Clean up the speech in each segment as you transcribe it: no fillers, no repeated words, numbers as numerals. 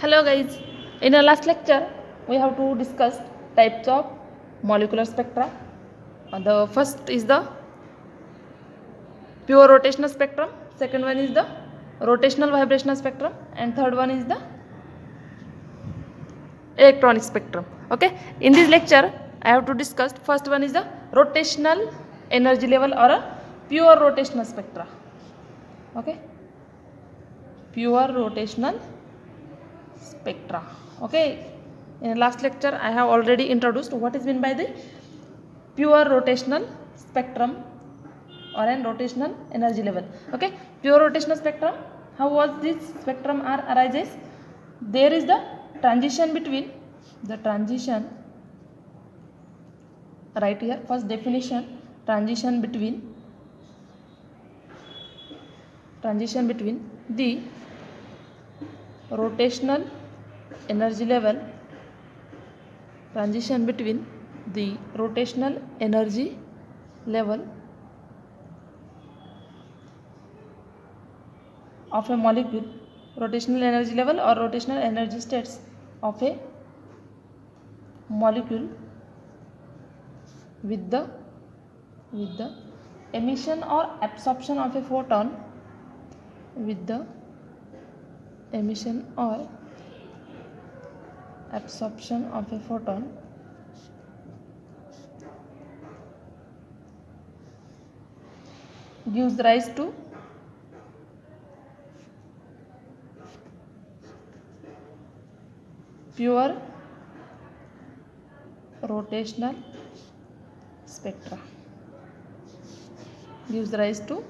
Hello guys, in our last lecture we have to discuss types of molecular spectra. The first is the pure rotational spectrum, second one is the rotational vibrational spectrum, and third one is the electronic spectrum. Okay, in this lecture I have to discuss first one is the rotational energy level or a pure rotational spectra. Okay, pure rotational spectra. Okay, in last lecture I have already introduced what is meant by the pure rotational spectrum or an rotational energy level. Okay, pure rotational spectrum, how was this spectrum are arises? There is the transition between the transition, right here first definition, transition between the rotational energy level, transition between the rotational energy level of a molecule, rotational energy level or rotational energy states of a molecule with the emission or absorption of a photon, with the emission or absorption of a photon gives rise to pure rotational spectra, gives rise to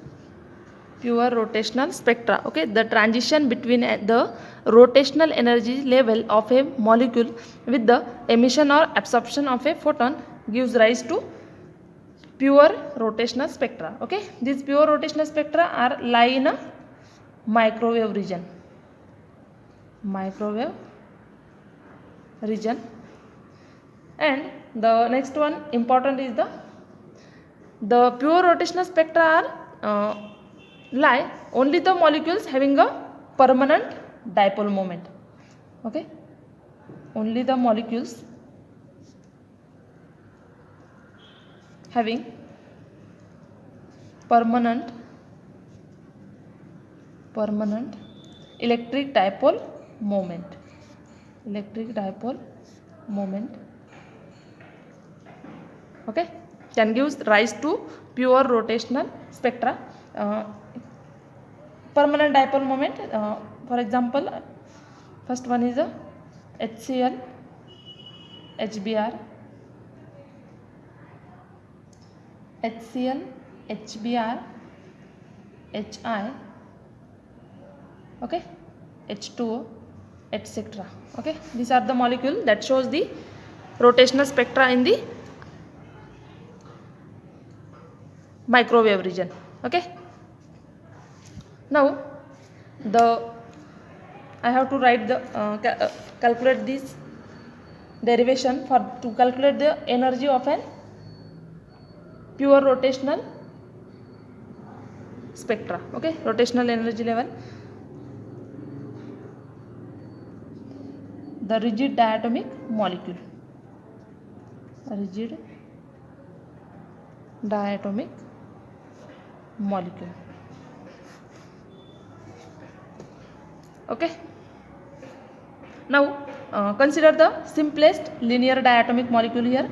pure rotational spectra. Okay, the transition between the rotational energy level of a molecule with the emission or absorption of a photon gives rise to pure rotational spectra. Okay, these pure rotational spectra are lie in a microwave region, and the next one important is the pure rotational spectra are lie only the molecules having a permanent dipole moment. Okay, only the molecules having permanent electric dipole moment, okay, can gives rise to pure rotational spectra. Permanent dipole moment, for example, first one is a HCl, HBr, HCl, HBr, HI, okay, H2O, etc. Okay, these are the molecule that shows the rotational spectra in the microwave region. Okay, now I have to write the calculate this derivation for to calculate the energy of an pure rotational spectra. Okay, rotational energy level, the rigid diatomic molecule, okay, now consider the simplest linear diatomic molecule. Here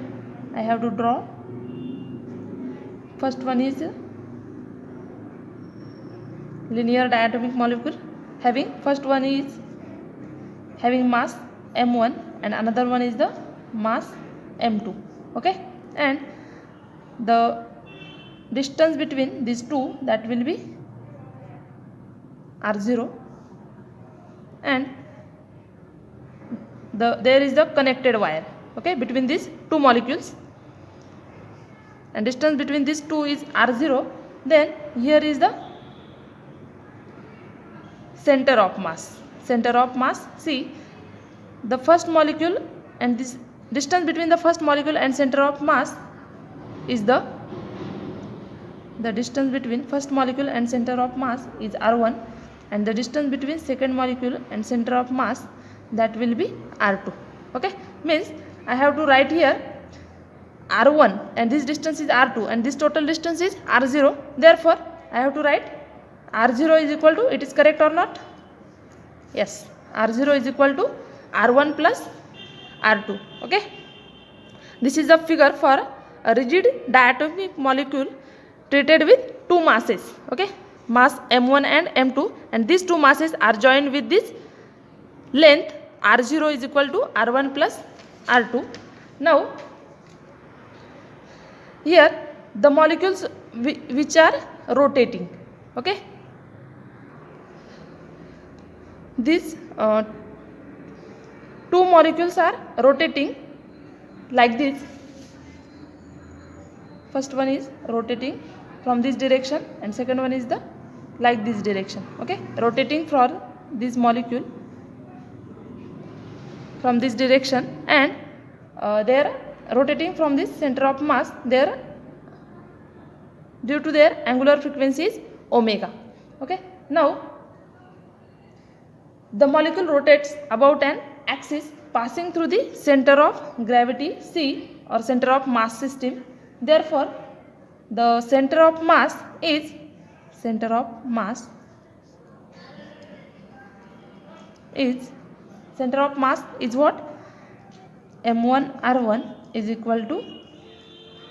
I have to draw. First one is linear diatomic molecule having, first one is having mass m1 and another one is the mass m2. Okay, and the distance between these two, that will be r0, and there is the connected wire, okay, between these two molecules, and distance between these two is r0. Then here is the center of mass. See, the first molecule and this distance between the first molecule and center of mass is the distance between first molecule and center of mass is r1, and the distance between second molecule and center of mass that will be R2. Okay, means I have to write here R1 and this distance is R2 and this total distance is R0. Therefore, I have to write R0 is equal to, it is correct or not? Yes, R0 is equal to R1 plus R2. Okay, this is a figure for a rigid diatomic molecule treated with two masses. Okay, mass M1 and M2, and these two masses are joined with this length R0 is equal to R1 plus R2. Now, here the molecules which are rotating. Okay, these two molecules are rotating like this. First one is rotating from this direction and second one is the like this direction. Okay, rotating for this molecule from this direction, and they are rotating from this center of mass. There, due to their angular frequency is omega. Okay, now the molecule rotates about an axis passing through the center of gravity C or center of mass system. Therefore, the center of mass is what? M1 R1 is equal to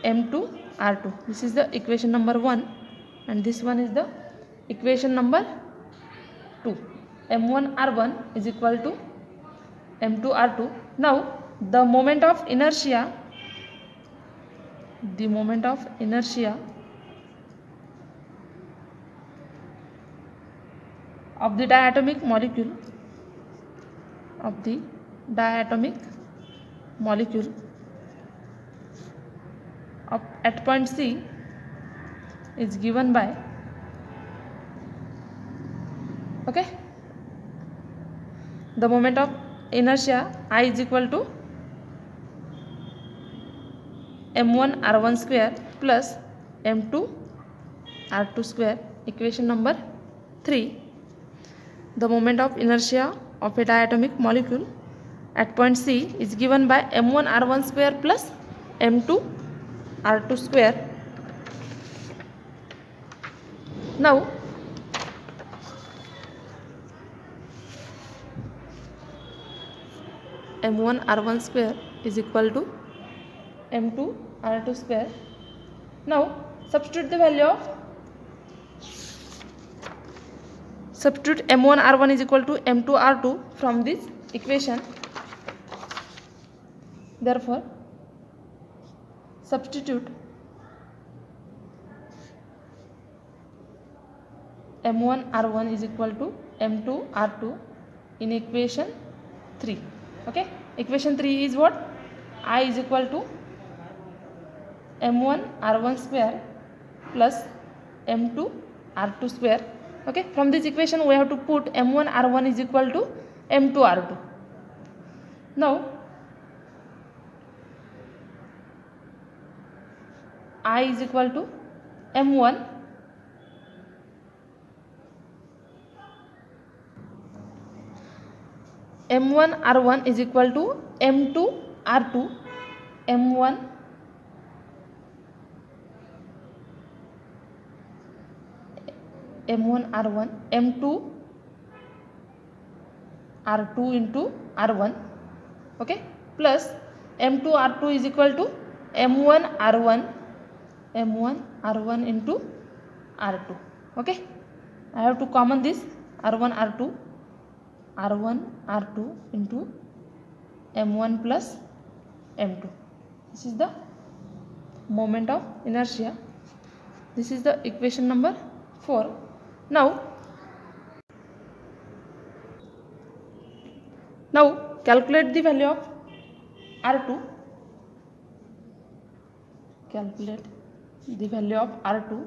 M2 R2. This is the equation number 1 and this one is the equation number 2. M1 R1 is equal to M2 R2. Now, the moment of inertia of the diatomic molecule at point C is given by, okay, the moment of inertia I is equal to M1 R1 square plus M2 R2 square. Equation number 3. The moment of inertia of a diatomic molecule at point C is given by M1 R1 square plus M2 R2 square. Now, M1 R1 square is equal to M2 R2 square. Now, substitute M1 R1 is equal to M2 R2 from this equation. Therefore, substitute M1 R1 is equal to M2 R2 in equation 3. Okay, equation 3 is what? I is equal to M1 R1 square plus M2 R2 square. Okay, from this equation we have to put M1 R1 is equal to M2 R2. Now, I is equal to M1 R1 is equal to M2 R2. M1 R1 M2 R2 into R1, okay, plus M2 R2 is equal to M1 R1 into R2. Okay, I have to common this R1 R2 into M1 plus M2. This is the moment of inertia. This is the equation number 4. Now calculate the value of R2. Calculate the value of R2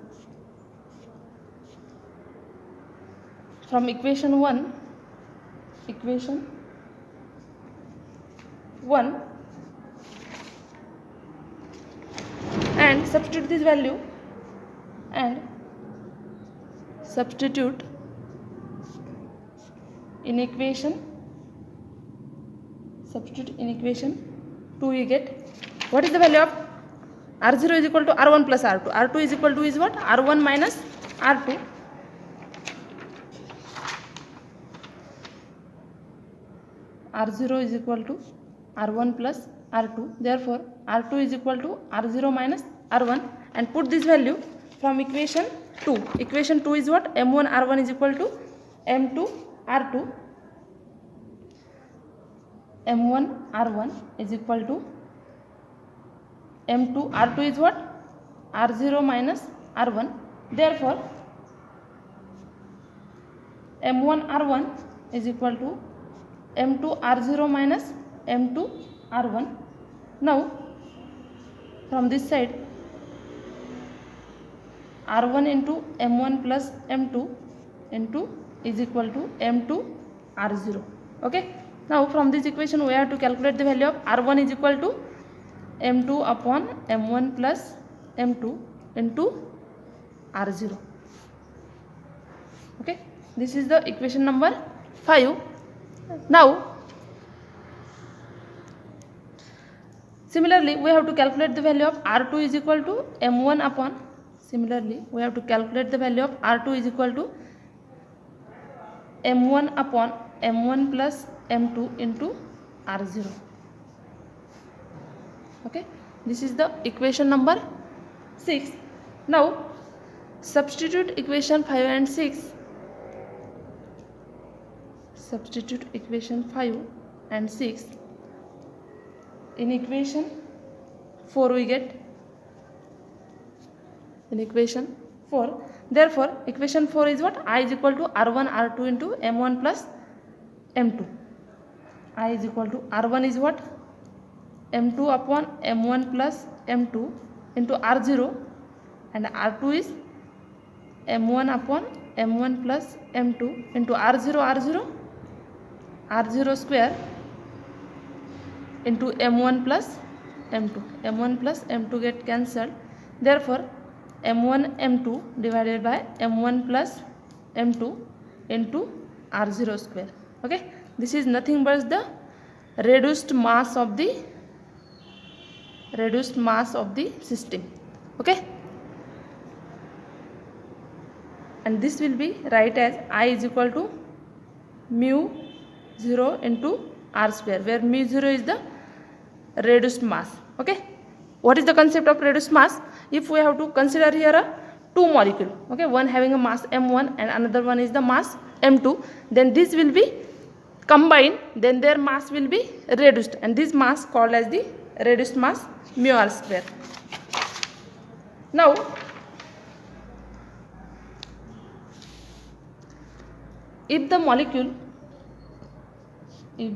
from equation 1 and substitute this value and substitute in equation substitute in equation 2, we get what is the value of R0 is equal to R1 plus R2. R2 is equal to is what? R1 minus R2. R0 is equal to R1 plus R2. Therefore, R2 is equal to R0 minus R1, and put this value from equation 2. Equation 2 is what? M1 R1 is equal to M2 R2. M1 R1 is equal to M2 R2 is what? R0 minus R1. Therefore, M1 R1 is equal to M2 R0 minus M2 R1. Now, from this side, R1 into M1 plus M2 into is equal to M2 R0. Okay. Now, from this equation, we have to calculate the value of R1 is equal to M2 upon M1 plus M2 into R0. Okay. This is the equation number 5. Now, similarly, we have to calculate the value of R2 is equal to M1 upon, similarly, we have to calculate the value of R2 is equal to M1 upon M1 plus M2 into R0. Okay, this is the equation number 6. Now, substitute equation 5 and 6. Substitute equation 5 and 6. In equation 4 we get, in equation 4. Therefore, equation 4 is what? I is equal to R1 R2 into M1 plus M2. I is equal to R1 is what? M2 upon M1 plus M2 into R0, and R2 is M1 upon M1 plus M2 into R0 square into M1 plus M2. M1 plus M2 get cancelled. Therefore, M1 M2 divided by M1 plus M2 into R0 square. Okay, this is nothing but the reduced mass of the system. Okay, and this will be write as I is equal to mu 0 into R square, where mu 0 is the reduced mass. Okay, what is the concept of reduced mass? If we have to consider here a two molecule, okay, one having a mass m1 and another one is the mass m2, then this will be combined, then their mass will be reduced, and this mass called as the reduced mass mu r square. Now, if the molecule is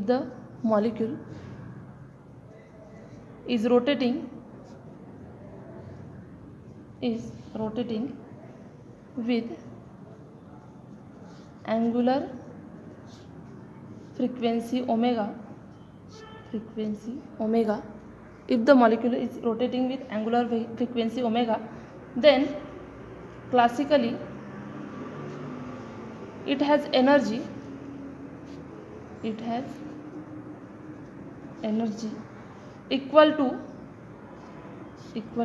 rotating with angular frequency omega, if the molecule is rotating with angular frequency omega, then classically it has energy equal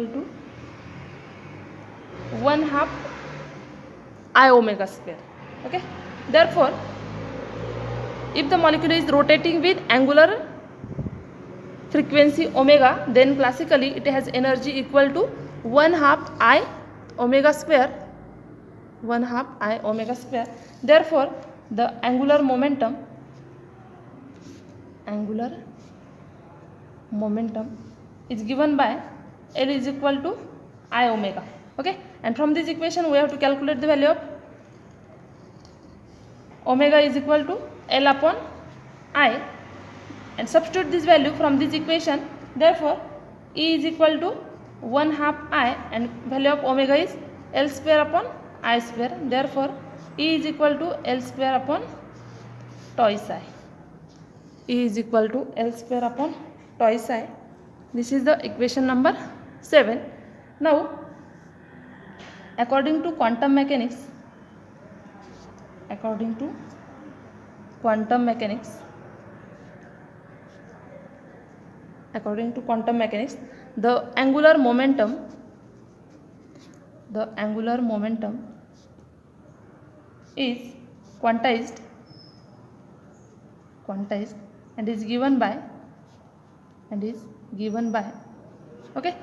to 1/2 I omega square. Okay, therefore, if the molecule is rotating with angular frequency omega, then classically it has energy equal to 1/2 I omega square. Therefore, the angular momentum is given by L is equal to I omega. Okay, and from this equation we have to calculate the value of omega is equal to L upon I, and substitute this value from this equation. Therefore, E is equal to 1/2 I, and value of omega is L square upon I square. Therefore, E is equal to L square upon twice I. This is the equation number 7. Now, according to quantum mechanics, according to quantum mechanics, the angular momentum is quantized and is given by okay,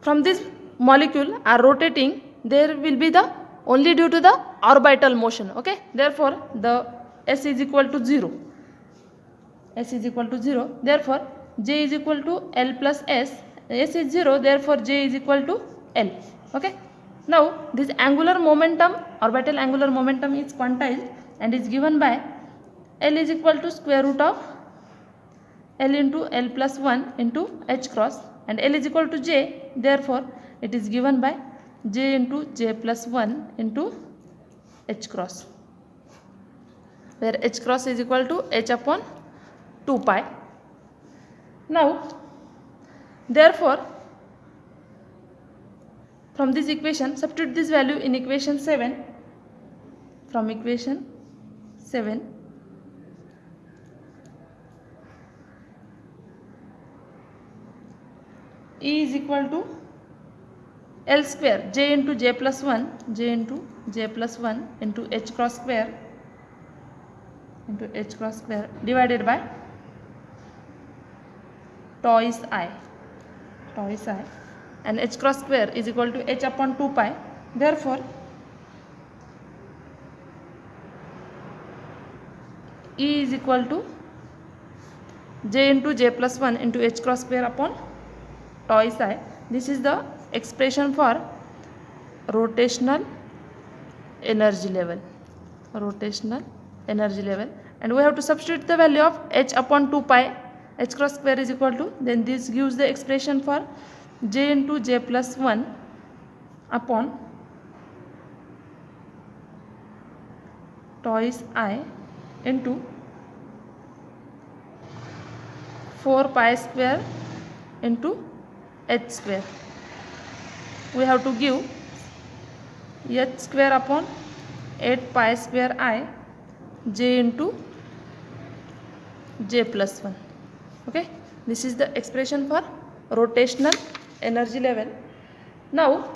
from this molecule are rotating, there will be the only due to the orbital motion. Okay, therefore the s is equal to 0. Therefore j is equal to L plus s. S is 0, therefore j is equal to L. Okay, now this angular momentum, orbital angular momentum, is quantized and is given by L is equal to square root of L into L plus 1 into h cross, and L is equal to j, therefore it is given by j into j plus 1 into h cross, where h cross is equal to h upon 2 pi. Now therefore from this equation substitute this value in equation 7. From equation 7, E is equal to L square j into j plus 1 into h cross square divided by twice I, and h cross square is equal to h upon 2 pi. Therefore E is equal to j into j plus 1 into h cross square upon twice I. This is the expression for rotational energy level, and we have to substitute the value of h upon 2 pi. H cross square is equal to, then this gives the expression for j into j plus 1 upon twice I into 4 pi square into h square. We have to give h square upon 8 pi square I j into j plus 1. Okay, this is the expression for rotational energy level. Now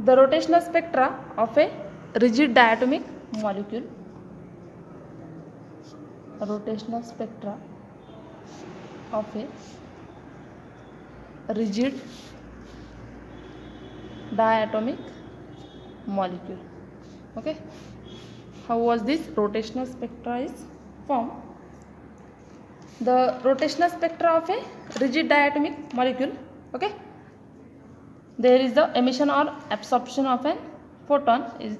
the rotational spectra of a rigid diatomic molecule. Rotational spectra of a rigid diatomic molecule. Okay, how was this rotational spectra is formed? The rotational spectra of a rigid diatomic molecule. Okay, there is the emission or absorption of an photon is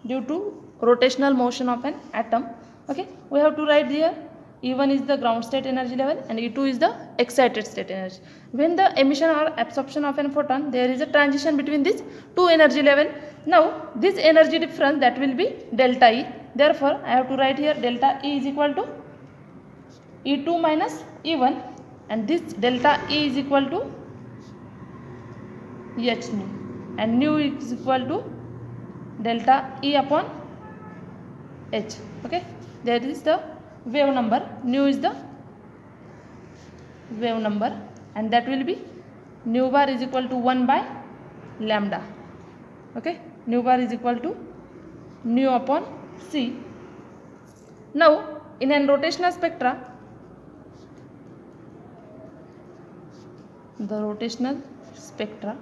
due to rotational motion of an atom. Okay, we have to write here E1 is the ground state energy level and E2 is the excited state energy. When the emission or absorption of an photon, there is a transition between these two energy level. Now this energy difference, that will be delta E. Therefore I have to write here delta E is equal to E2 minus E1, and this delta E is equal to h nu, and nu is equal to delta E upon h. Okay, there is the wave number, nu is the wave number, and that will be nu bar is equal to 1 by lambda. Okay, nu bar is equal to nu upon c. Now in a rotational spectra, the rotational spectra,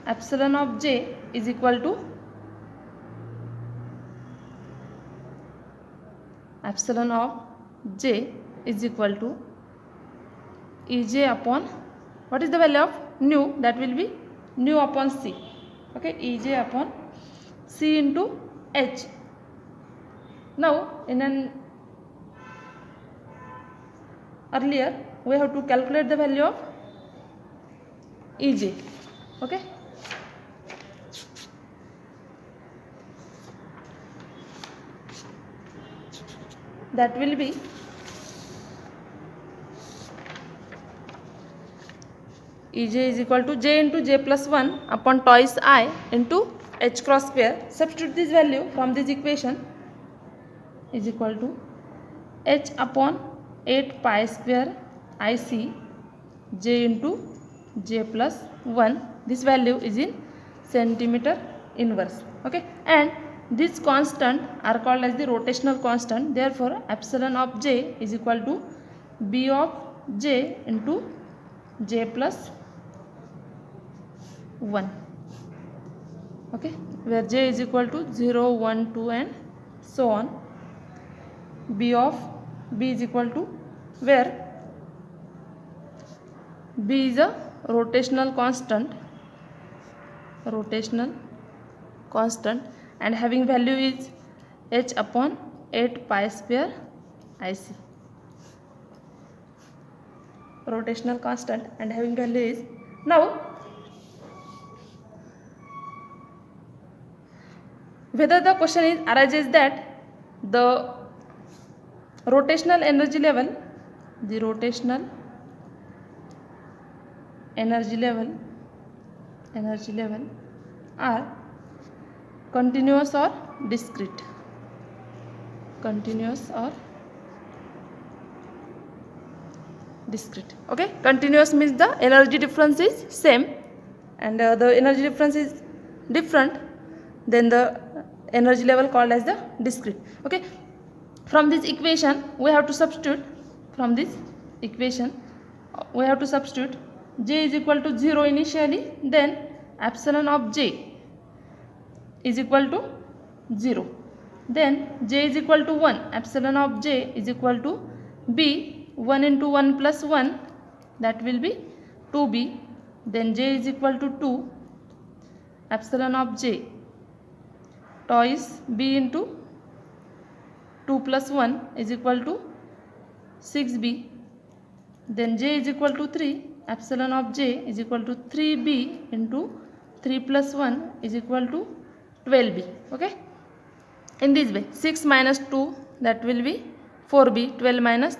epsilon of j is equal to Ej upon, what is the value of nu? That will be nu upon c. Okay, Ej upon c into h. Now in an earlier we have to calculate the value of Ej. Okay, that will be Ej is equal to j into j plus 1 upon twice I into h cross square. Substitute this value from this equation is equal to h upon 8 pi square IC j into j plus 1. This value is in centimeter inverse. Okay, and these constant are called as the rotational constant. Therefore epsilon of j is equal to b of j into j plus 1. Okay, where j is equal to 0, 1, 2 and so on. B is equal to, where b is a rotational constant and having value is h upon 8 pi square IC. Rotational constant and having value is, now whether the question is arises that the rotational energy level are continuous or discrete. Okay, continuous means the energy difference is same and the energy difference is different, then the energy level called as the discrete. Okay, from this equation we have to substitute j is equal to 0 initially, then epsilon of j is equal to 0, then j is equal to 1, epsilon of j is equal to b, 1 into 1 plus 1, that will be 2b, then j is equal to 2, epsilon of j twice b into 2 plus 1 is equal to 6b, then j is equal to 3, epsilon of j is equal to 3b into 3 plus 1 is equal to 12b. Okay, in this way 6 minus 2, that will be 4b, 12 minus,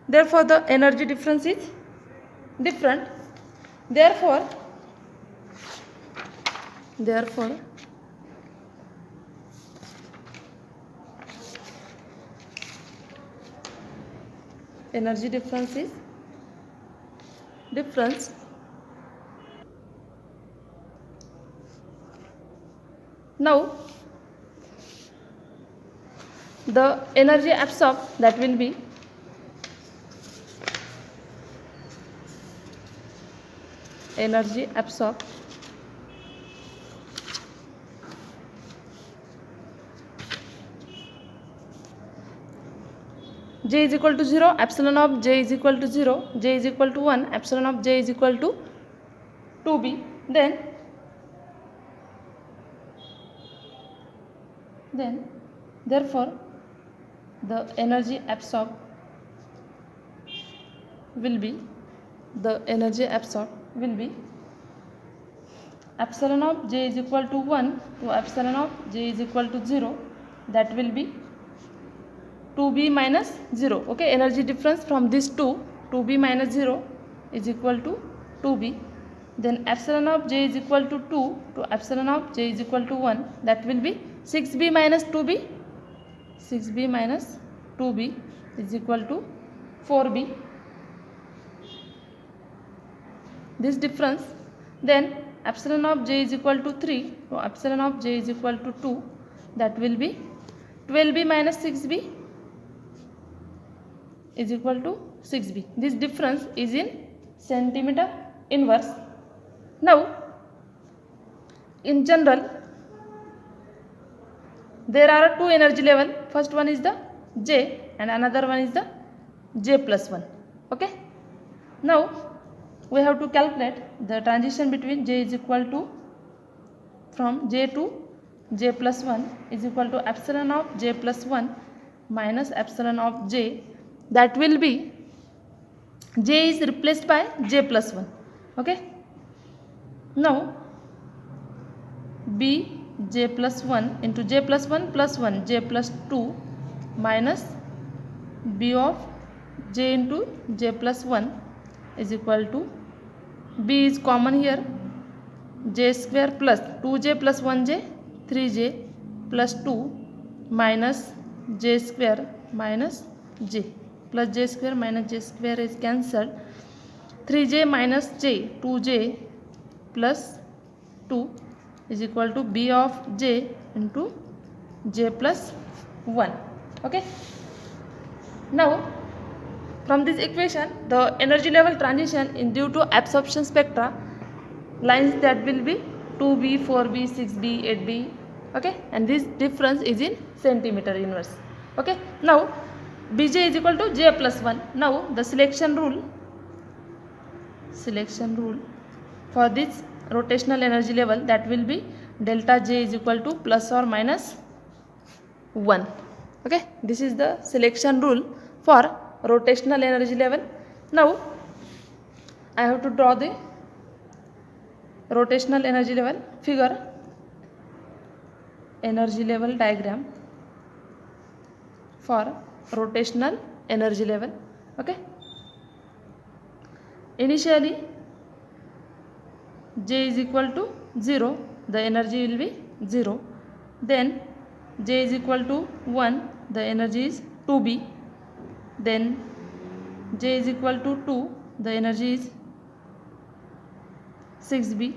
therefore the energy difference is different. Therefore energy difference is difference. Now the energy absorbed, that will be energy absorbed j is equal to 0, epsilon of j is equal to 0, j is equal to 1, epsilon of j is equal to 2b, then therefore the energy absorbed will be epsilon of j is equal to 1 to epsilon of j is equal to 0, that will be 2b minus 0. Okay, energy difference from this 2b minus 0 is equal to 2b, then epsilon of j is equal to 2 to epsilon of j is equal to 1, that will be 6b minus 2b is equal to 4b. This difference, then epsilon of j is equal to 3 to epsilon of j is equal to 2, that will be 12b minus 6b is equal to 6b. This difference is in centimeter inverse. Now in general there are two energy level, first one is the j and another one is the j plus 1. Okay, now we have to calculate the transition between j is equal to, from j to j plus 1 is equal to epsilon of j plus 1 minus epsilon of j, that will be J is replaced by J plus 1. Okay. Now B J plus 1 into J plus 1 plus 1 J plus 2 minus B of J into J plus 1 is equal to, B is common here, J square plus 2J plus 1J 3J plus 2 minus J square minus J, plus J square minus J square is cancelled. 3J minus J 2J plus 2 is equal to B of J into J plus 1. Okay. Now from this equation, the energy level transition is due to absorption spectra lines that will be 2B, 4B, 6B, 8B. Okay, and this difference is in centimeter inverse. Okay, now Bj is equal to J plus 1. Now the selection rule for this rotational energy level, that will be delta J is equal to plus or minus 1. Okay, this is the selection rule for rotational energy level. Now I have to draw the rotational energy level figure, energy level diagram for rotational energy level. Okay, initially J is equal to 0, the energy will be 0. Then J is equal to 1, the energy is 2B. Then J is equal to 2, the energy is 6B.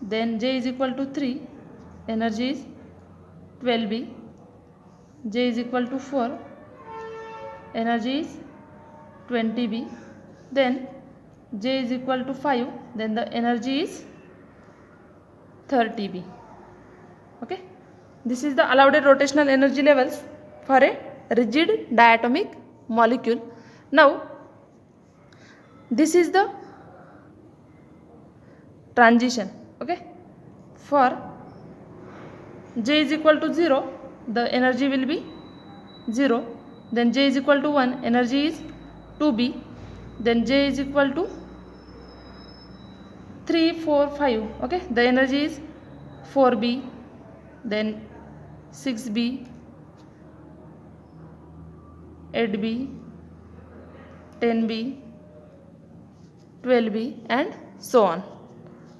Then J is equal to 3, energy is 12B. J is equal to 4, energy is 20B. Then J is equal to 5, then the energy is 30B. Okay, this is the allowed rotational energy levels for a rigid diatomic molecule. Now this is the transition. Okay, for J is equal to 0, the energy will be 0. Then J is equal to 1, energy is 2B. Then J is equal to 3, 4, 5. Okay, the energy is 4B. Then 6B, 8B, 10B, 12B, and so on.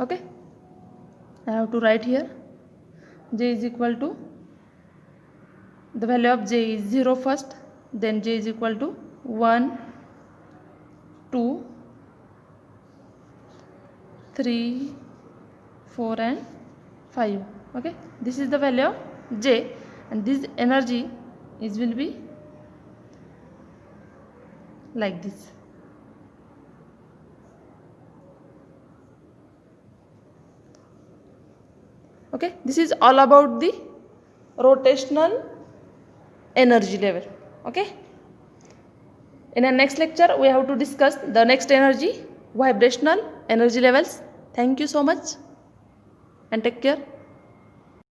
Okay, I have to write here J is equal to, the value of J is 0 first, then J is equal to 1, 2, 3, 4 and 5. Okay, this is the value of J, and this energy is will be like this. Okay, this is all about the rotational energy level. Okay, in our next lecture we have to discuss the next energy, vibrational energy levels. Thank you so much and take care.